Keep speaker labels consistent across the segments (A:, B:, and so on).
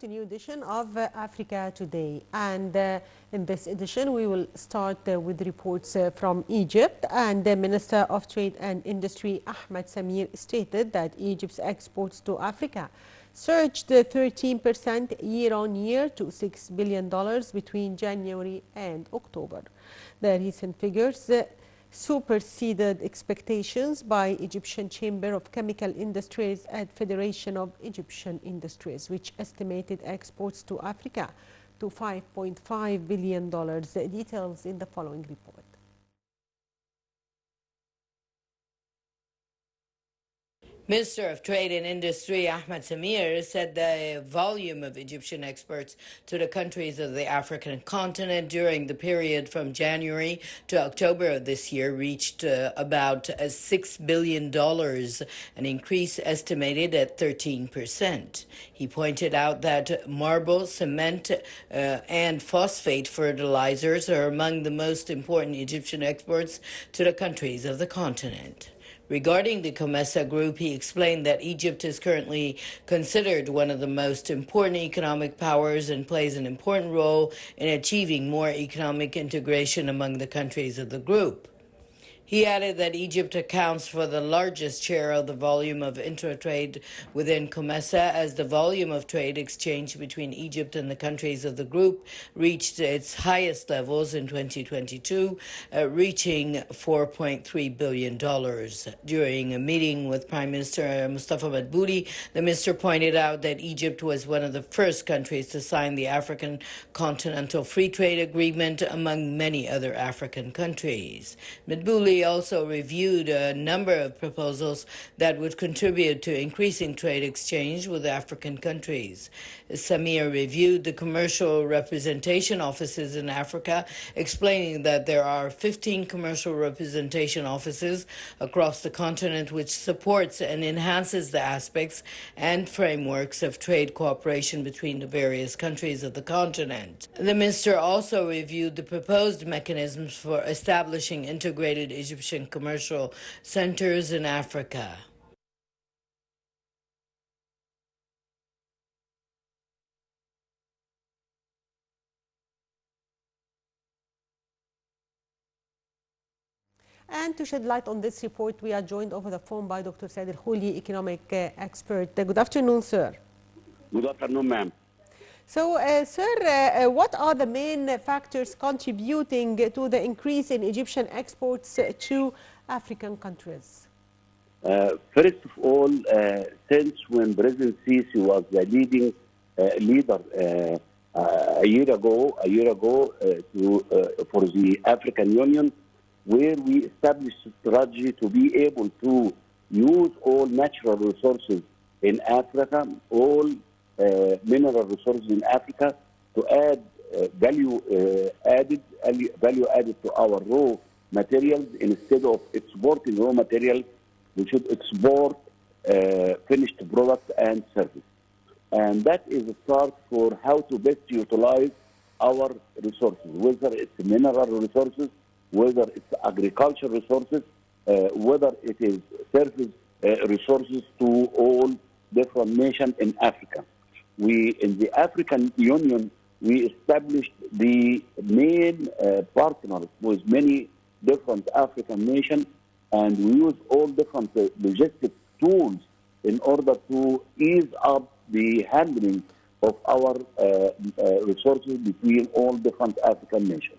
A: to a new edition of Africa Today. And in this edition, we will start with reports from Egypt. And the Minister of Trade and Industry, Ahmed Samir, stated that Egypt's exports to Africa surged 13% year-on-year to $6 billion between January and October. The recent figures superseded expectations by Egyptian Chamber of Chemical Industries and Federation of Egyptian Industries, which estimated exports to Africa to $5.5 billion. Details in the following report.
B: Minister of Trade and Industry Ahmed Samir said the volume of Egyptian exports to the countries of the African continent during the period from January to October of this year reached about $6 billion, an increase estimated at 13%. He pointed out that marble, cement, and phosphate fertilizers are among the most important Egyptian exports to the countries of the continent. Regarding the COMESA group, he explained that Egypt is currently considered one of the most important economic powers and plays an important role in achieving more economic integration among the countries of the group. He added that Egypt accounts for the largest share of the volume of intra-trade within COMESA, as the volume of trade exchange between Egypt and the countries of the group reached its highest levels in 2022, reaching $4.3 billion. During a meeting with Prime Minister Mustafa Madbouli, the minister pointed out that Egypt was one of the first countries to sign the African Continental Free Trade Agreement among many other African countries. Madbouli also reviewed a number of proposals that would contribute to increasing trade exchange with African countries. Samir reviewed the commercial representation offices in Africa, explaining that there are 15 commercial representation offices across the continent, which supports and enhances the aspects and frameworks of trade cooperation between the various countries of the continent. The minister also reviewed the proposed mechanisms for establishing integrated Egyptian commercial centers in Africa.
A: And to shed light on this report, we are joined over the phone by Dr. Kholey, economic expert. Good afternoon, sir.
C: Good afternoon, ma'am.
A: So, sir, what are the main factors contributing to the increase in Egyptian exports to African countries?
C: First of all, since when President Sisi was the leading leader a year ago for the African Union, where we established a strategy to be able to use all natural resources in Africa, all mineral resources in Africa, to add value added to our raw materials. Instead of exporting raw materials, we should export finished products and services. And that is a start for how to best utilize our resources, whether it's mineral resources, whether it's agricultural resources, whether it is service resources to all different nations in Africa. In the African Union, we established the main partners with many different African nations, and we use all different logistic tools in order to ease up the handling of our resources between all different African nations.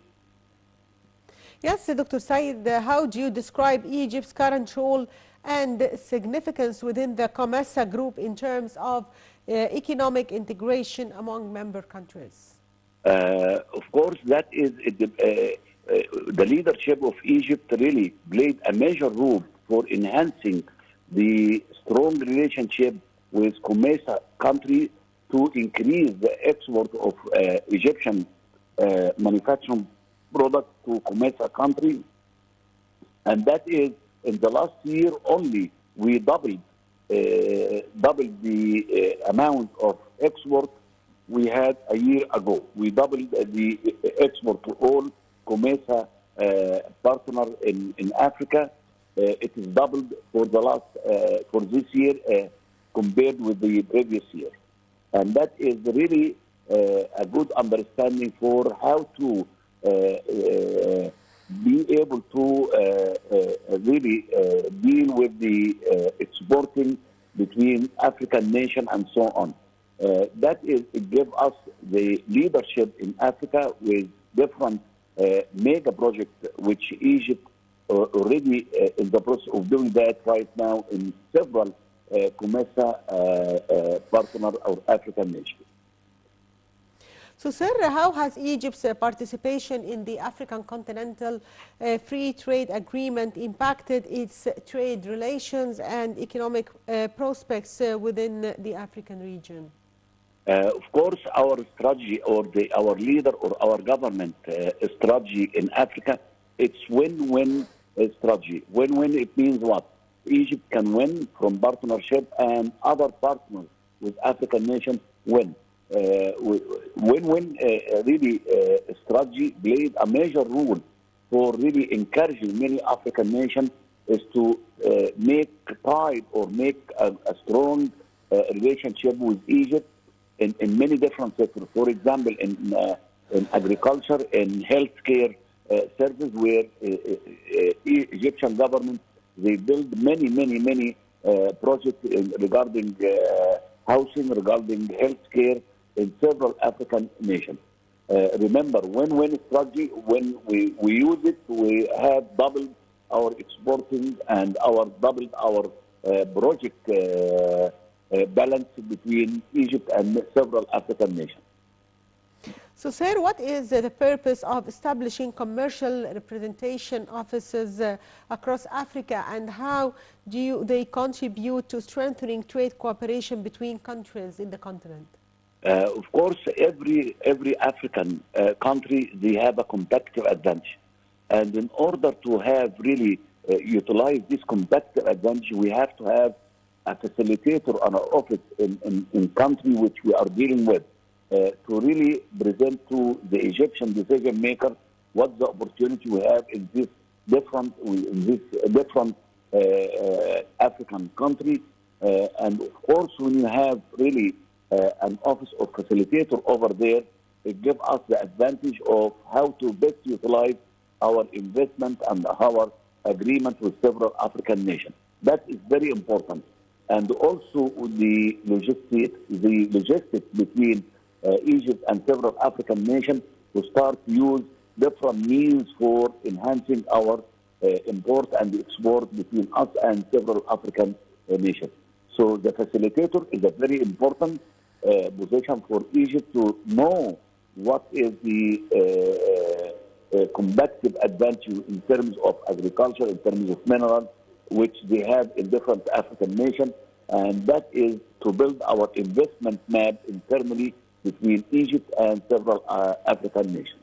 A: Yes, Dr. Said, how do you describe Egypt's current role and significance within the COMESA group in terms of economic integration among member countries?
C: Of course, that is the leadership of Egypt really played a major role for enhancing the strong relationship with COMESA country to increase the export of Egyptian manufacturing products to COMESA country. And that is, in the last year only, we doubled the amount of export we had a year ago. We doubled the export to all COMESA partners in Africa. It is doubled for the last for this year compared with the previous year. And that is really a good understanding for how to be able to really deal with the exporting between African nations and so on. That is, it gives us the leadership in Africa with different mega projects, which Egypt already in the process of doing that right now in several COMESA partner or African nations.
A: So, sir, how has Egypt's participation in the African Continental Free Trade Agreement impacted its trade relations and economic prospects within the African region?
C: Of course, our strategy or our leader or our government strategy in Africa, it's win-win strategy. Win-win, it means what? Egypt can win from partnership and other partners with African nations win. Win-win really strategy played a major role for really encouraging many African nations is to make pride or make a strong relationship with Egypt in many different sectors. For example, in agriculture, in healthcare service, where Egyptian government, they build many projects regarding housing, regarding healthcare in several African nations. Remember, win-win strategy, when we use it, we have doubled our exporting and doubled our project balance between Egypt and several African nations.
A: So, sir, what is the purpose of establishing commercial representation offices across Africa, and how do they contribute to strengthening trade cooperation between countries in the continent?
C: Of course, every African country, they have a competitive advantage. And in order to have really utilize this competitive advantage, we have to have a facilitator on our office in country which we are dealing with to really present to the Egyptian decision maker what the opportunity we have in this different African country. And of course, when you have really an office of facilitator over there, it gives us the advantage of how to best utilize our investment and our agreement with several African nations. That is very important. And also the logistics between Egypt and several African nations to start to use different means for enhancing our import and export between us and several African nations. So the facilitator is a very important position for Egypt to know what is the competitive advantage in terms of agriculture, in terms of minerals, which they have in different African nations, and that is to build our investment map internally between Egypt and several African nations.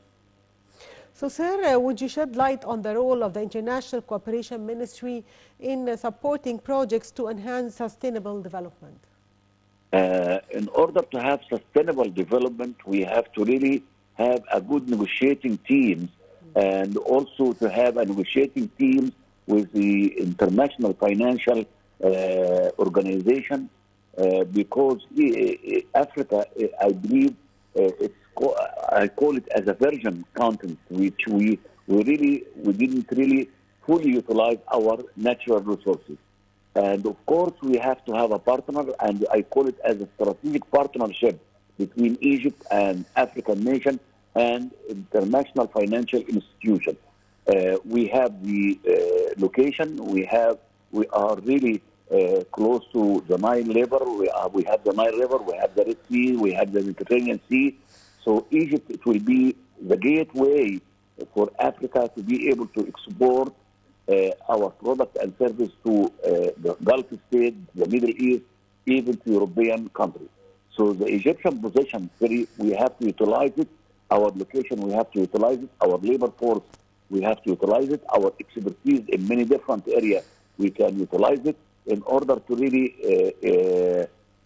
A: So, sir, would you shed light on the role of the International Cooperation Ministry in supporting projects to enhance sustainable development?
C: In order to have sustainable development, we have to really have a good negotiating teams, and also to have a negotiating team with the international financial organization, because Africa, I believe, I call it as a virgin continent, which we didn't really fully utilize our natural resources. And of course, we have to have a partner, and I call it as a strategic partnership between Egypt and African nation and international financial institution. We have the location. We are really close to the Nile River. We have the Nile River. We have the Red Sea. We have the Mediterranean Sea. So Egypt, it will be the gateway for Africa to be able to export our product and service to the Gulf states, the Middle East, even to European countries. So the Egyptian position, we have to utilize it. Our location, we have to utilize it. Our labor force, we have to utilize it. Our expertise in many different areas, we can utilize it in order to really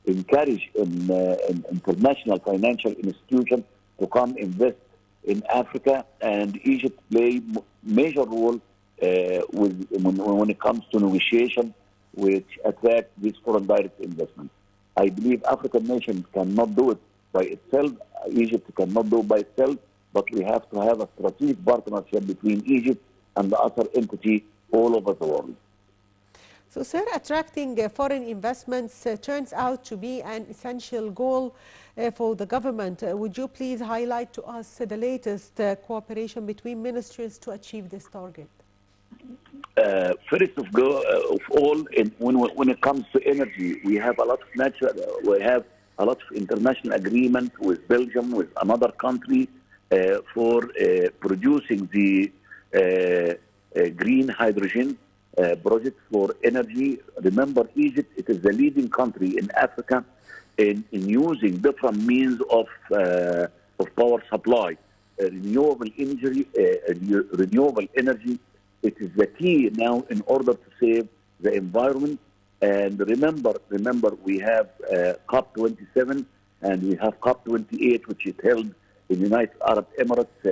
C: encourage international financial institutions to come invest in Africa, and Egypt play major role when it comes to negotiation, which attract this foreign direct investment. I believe African nations cannot do it by itself. Egypt cannot do it by itself, but we have to have a strategic partnership between Egypt and the other entity all over the world.
A: So, sir, attracting foreign investments turns out to be an essential goal for the government. Would you please highlight to us the latest cooperation between ministries to achieve this target?
C: First of all, when it comes to energy, we have a lot of we have a lot of international agreement with Belgium, with another country for producing the green hydrogen project for energy. Remember, Egypt, it is the leading country in Africa in using different means of power supply. Renewable energy, it is the key now in order to save the environment. And remember, we have COP27 and we have COP28, which is held in the United Arab Emirates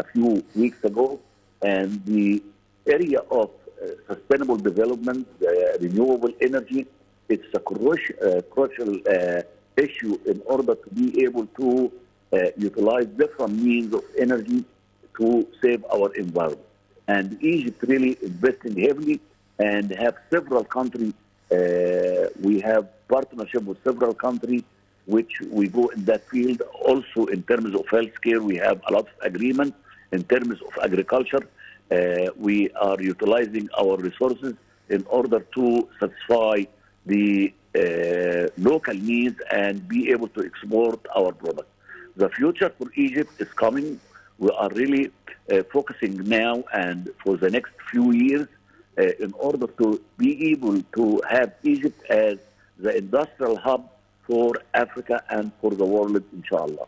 C: a few weeks ago. And the area of sustainable development, renewable energy, it's a crucial issue in order to be able to utilize different means of energy to save our environment. And Egypt really investing heavily and have several countries. We have partnership with several countries which we go in that field. Also in terms of healthcare, we have a lot of agreement. In terms of agriculture, we are utilizing our resources in order to satisfy the local needs and be able to export our products. The future for Egypt is coming. We are really focusing now and for the next few years in order to be able to have Egypt as the industrial hub for Africa and for the world, inshallah.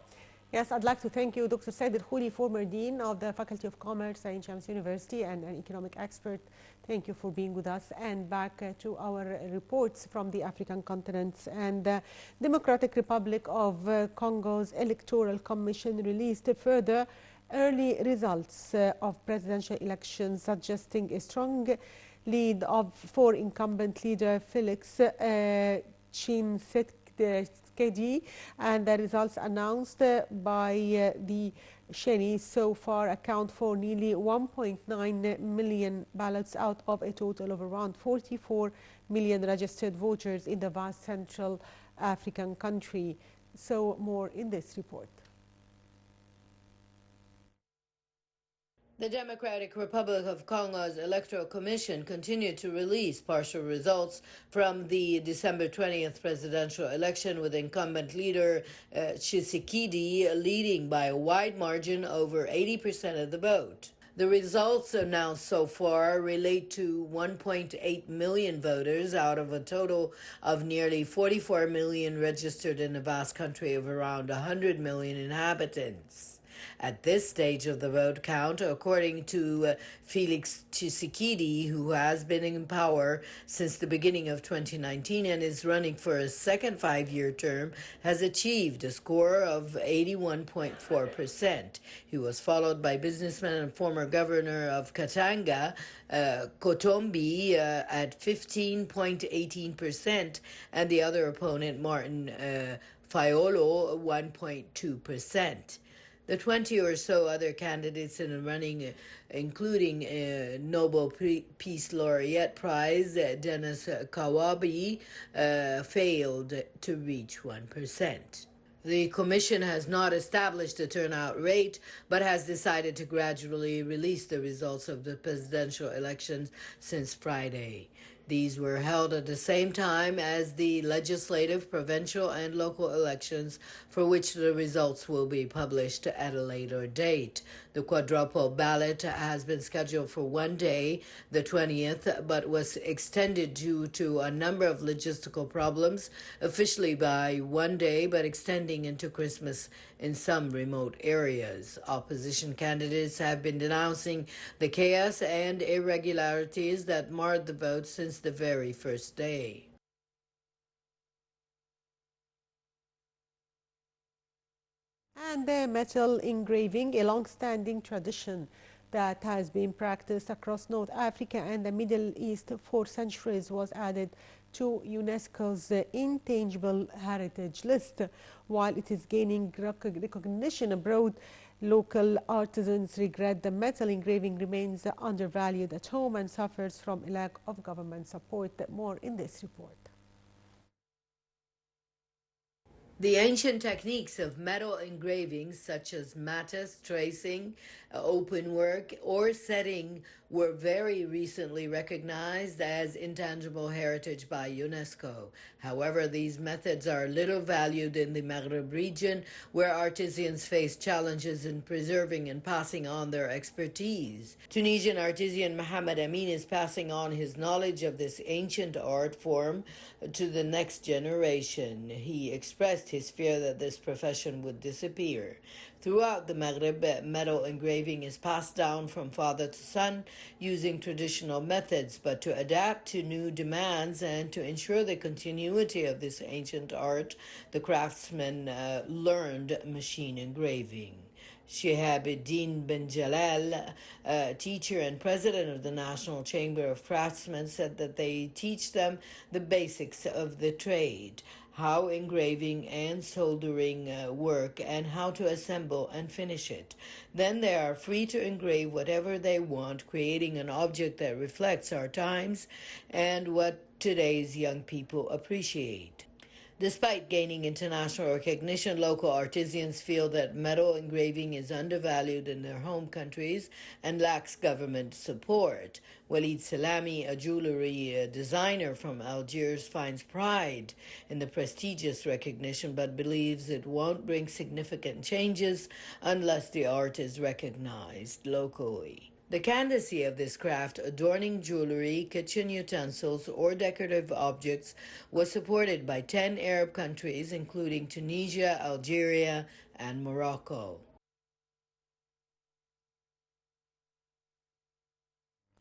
A: Yes, I'd like to thank you, Dr. Said Kholey, former Dean of the Faculty of Commerce at Shams University and an economic expert. Thank you for being with us. And back to our reports from the African continents. And the Democratic Republic of Congo's Electoral Commission released further early results of presidential elections, suggesting a strong lead for incumbent leader Felix Tshisekedi, and the results announced by the Sheni so far account for nearly 1.9 million ballots out of a total of around 44 million registered voters in the vast Central African country. So more in this report.
B: The Democratic Republic of Congo's Electoral Commission continued to release partial results from the December 20th presidential election, with incumbent leader Tshisekedi leading by a wide margin over 80% of the vote. The results announced so far relate to 1.8 million voters out of a total of nearly 44 million registered in a vast country of around 100 million inhabitants. At this stage of the vote count, according to Felix Tshisekedi, who has been in power since the beginning of 2019 and is running for a second five-year term, has achieved a score of 81.4%. He was followed by businessman and former governor of Katanga, Kotombi, at 15.18%, and the other opponent, Martin Fayolo, 1.2%. The 20 or so other candidates in the running, including Nobel Peace Laureate Prize Denis Kawabi, failed to reach 1%. The Commission has not established a turnout rate, but has decided to gradually release the results of the presidential elections since Friday. These were held at the same time as the legislative, provincial, and local elections, for which the results will be published at a later date. The quadruple ballot has been scheduled for one day, the 20th, but was extended due to a number of logistical problems, officially by one day, but extending into Christmas in some remote areas. Opposition candidates have been denouncing the chaos and irregularities that marred the vote since the very first day.
A: And metal engraving, a long-standing tradition that has been practiced across North Africa and the Middle East for centuries, was added to UNESCO's Intangible Heritage List. While it is gaining recognition abroad, local artisans regret the metal engraving remains undervalued at home and suffers from a lack of government support. More in this report.
B: The ancient techniques of metal engraving, such as mattis, tracing, open work, or setting, were very recently recognized as intangible heritage by UNESCO. However, these methods are little valued in the Maghreb region, where artisans face challenges in preserving and passing on their expertise. Tunisian artisan Mohamed Amin is passing on his knowledge of this ancient art form to the next generation. He expressed his fear that this profession would disappear. Throughout the Maghreb, metal engraving is passed down from father to son using traditional methods, but to adapt to new demands and to ensure the continuity of this ancient art, the craftsmen learned machine engraving. Shihabuddin bin Jalal, teacher and president of the National Chamber of Craftsmen, said that they teach them the basics of the trade, how engraving and soldering work, and how to assemble and finish it. Then they are free to engrave whatever they want, creating an object that reflects our times and what today's young people appreciate. Despite gaining international recognition, local artisans feel that metal engraving is undervalued in their home countries and lacks government support. Walid Salami, a jewelry designer from Algiers, finds pride in the prestigious recognition but believes it won't bring significant changes unless the art is recognized locally. The candidacy of this craft, adorning jewelry, kitchen utensils, or decorative objects, was supported by 10 Arab countries, including Tunisia, Algeria, and Morocco.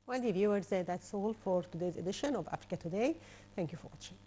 A: Well, dear viewers, that's all for today's edition of Africa Today. Thank you for watching.